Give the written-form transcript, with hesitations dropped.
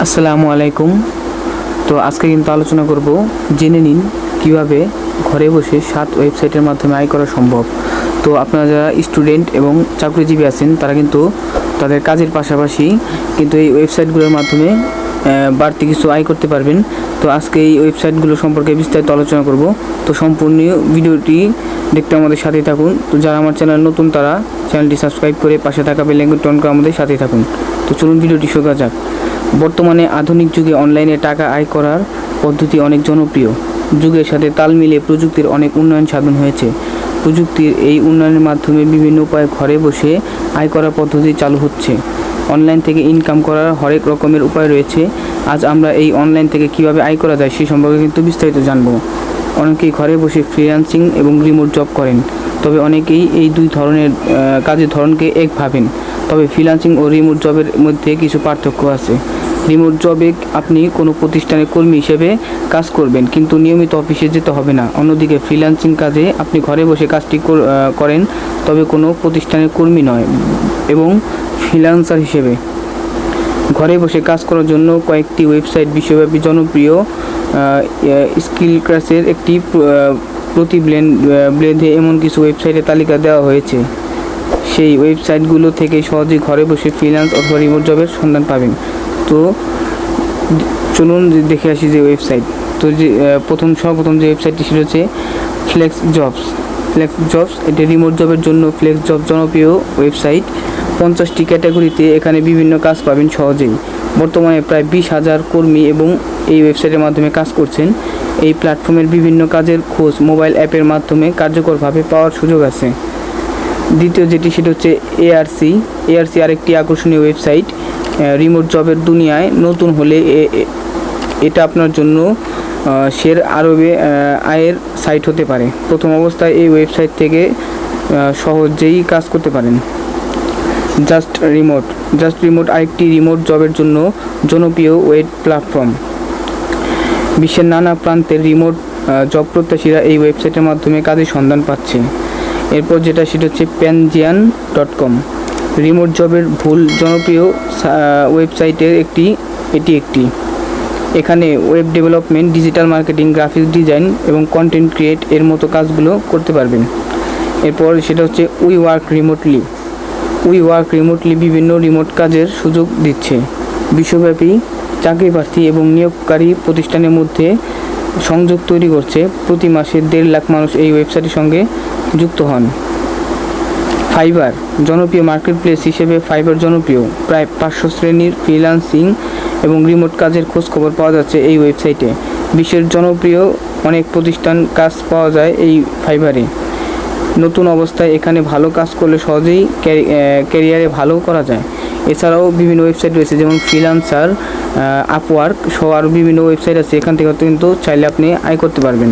আসসালামু আলাইকুম। তো আজকে কিন্তু আলোচনা করব, জেনে নিন কিভাবে ঘরে বসে 7 ওয়েবসাইটের মাধ্যমে আয় করা সম্ভব। তো আপনারা যারা স্টুডেন্ট এবং চাকরিজীবী আছেন তারা কিন্তু তাদের কাজের পাশাপাশি কিন্তু এই ওয়েবসাইটগুলোর মাধ্যমে বাড়তি কিছু আয় করতে পারবেন। তো আজকে এই ওয়েবসাইটগুলো সম্পর্কে বিস্তারিত আলোচনা করব। তো সম্পূর্ণ ভিডিওটি দেখতে আমাদের সাথেই থাকুন। তো যারা আমার চ্যানেল নতুন তারা চ্যানেলটি সাবস্ক্রাইব করে পাশে থাকা বেল আইকনটি অন করে আমাদের সাথেই থাকুন। তো চলুন ভিডিওটি শুরু করা যাক। বর্তমানে আধুনিক যুগে অনলাইনে টাকা আয় করার পদ্ধতি অনেক জনপ্রিয়। যুগের সাথে তাল মিলিয়ে প্রযুক্তির অনেক উন্নয়ন সাধন হয়েছে। প্রযুক্তির এই উন্নয়নের মাধ্যমে বিভিন্ন উপায়ে ঘরে বসে আয় করার পদ্ধতি চালু হচ্ছে। অনলাইন থেকে ইনকাম করার হরেক রকমের উপায় রয়েছে। আজ আমরা এই অনলাইন থেকে কিভাবে আয় করা যায় সেই সম্পর্কে কিন্তু বিস্তারিত জানব। অনেকেই ঘরে বসে ফ্রিল্যান্সিং এবং রিমোট জব করেন, তবে অনেকেই এই দুই ধরনের কাজের ধরনকে এক ভাবেন। তবে ফ্রিল্যান্সিং ও রিমোট জবের মধ্যে কিছু পার্থক্য আছে। রিমোট জবে আপনি কোনো প্রতিষ্ঠানের কর্মী হিসেবে কাজ করবেন, কিন্তু নিয়মিত অফিসে যেতে হবে না। অন্যদিকে ফ্রিল্যান্সিং কাজে আপনি ঘরে বসে কাজটি করেন, তবে কোনো প্রতিষ্ঠানের কর্মী নয় এবং ফ্রিল্যান্সার হিসেবে ঘরে বসে কাজ করার জন্য কয়েকটি ওয়েবসাইট বিশ্বব্যাপী জনপ্রিয়। স্কিল ক্রাশের একটি ব্লেডে এমন কিছু ওয়েবসাইটের তালিকা দেওয়া হয়েছে। সেই ওয়েবসাইটগুলো থেকে সহজেই ঘরে বসে ফ্রিল্যান্স অথবা রিমোট জবের সন্ধান পাবেন। তো চলুন দেখে আসি যে ওয়েবসাইট। তো সর্বপ্রথম যে ওয়েবসাইটটি সেটা হচ্ছে ফ্লেক্স জবস। এটি রিমোট জবের জন্য ফ্লেক্স জব জনপ্রিয় ওয়েবসাইট। 50টি ক্যাটাগরিতে এখানে বিভিন্ন কাজ পাবেন সহজেই। বর্তমানে প্রায় 20,000 কর্মী এবং এই ওয়েবসাইটের মাধ্যমে কাজ করছেন। এই প্ল্যাটফর্মের বিভিন্ন কাজের খোঁজ মোবাইল অ্যাপের মাধ্যমে কার্যকরভাবে পাওয়ার সুযোগ আছে। দ্বিতীয় যেটি সেটা হচ্ছে এআরসি আরেকটি আকর্ষণীয় ওয়েবসাইট। রিমোট জবের দুনিয়ায় নতুন হলে এটা আপনার জন্য আরবে আয়ের সাইট হতে পারে। প্রথম অবস্থায় এই ওয়েবসাইট থেকে সহজেই কাজ করতে পারেন। জাস্ট রিমোট আরেকটি রিমোট জবের জন্য জনপ্রিয় ওয়েব প্ল্যাটফর্ম। বিশ্বের নানা প্রান্তের রিমোট জব প্রত্যাশীরা এই ওয়েবসাইটের মাধ্যমে কাজের সন্ধান পাচ্ছে। এরপর সেটা হচ্ছে Panjian.com। রিমোট জবের জনপ্রিয় ওয়েবসাইটের এটি একটি। এখানে web development, digital marketing, graphics design এবং কন্টেন্ট ক্রিয়েট এর মতো কাজগুলো করতে পারবেন। এরপর সেটা হচ্ছে উই ওয়ার্ক রিমোটলি বিভিন্ন রিমোট কাজের সুযোগ দিচ্ছে। বিশ্বব্যাপী চাকরি প্রার্থী এবং নিয়োগকারী প্রতিষ্ঠানের মধ্যে সংযোগ তৈরি করছে। প্রতি মাসে 1.5 লাখ মানুষ এই ওয়েবসাইটের সঙ্গে যুক্ত হন। ফাইবার জনপ্রিয় মার্কেটপ্লেস হিসেবে ফাইবার জনপ্রিয়। প্রায় 500 শ্রেণীর ফ্রিল্যান্সিং এবং রিমোট কাজের খোঁজখবর পাওয়া যাচ্ছে এই ওয়েবসাইটে। বিশ্বের জনপ্রিয় অনেক প্রতিষ্ঠান কাজ পাওয়া যায় এই ফাইবারে। নতুন অবস্থায় এখানে ভালো কাজ করলে সহজেই ক্যারিয়ারে ভালো করা যায়। এছাড়াও বিভিন্ন ওয়েবসাইট রয়েছে, যেমন ফ্রিল্যান্সার, আপওয়ার্ক সহ আরও বিভিন্ন ওয়েবসাইট আছে। এখান থেকে কিন্তু চাইলে আপনি আয় করতে পারবেন।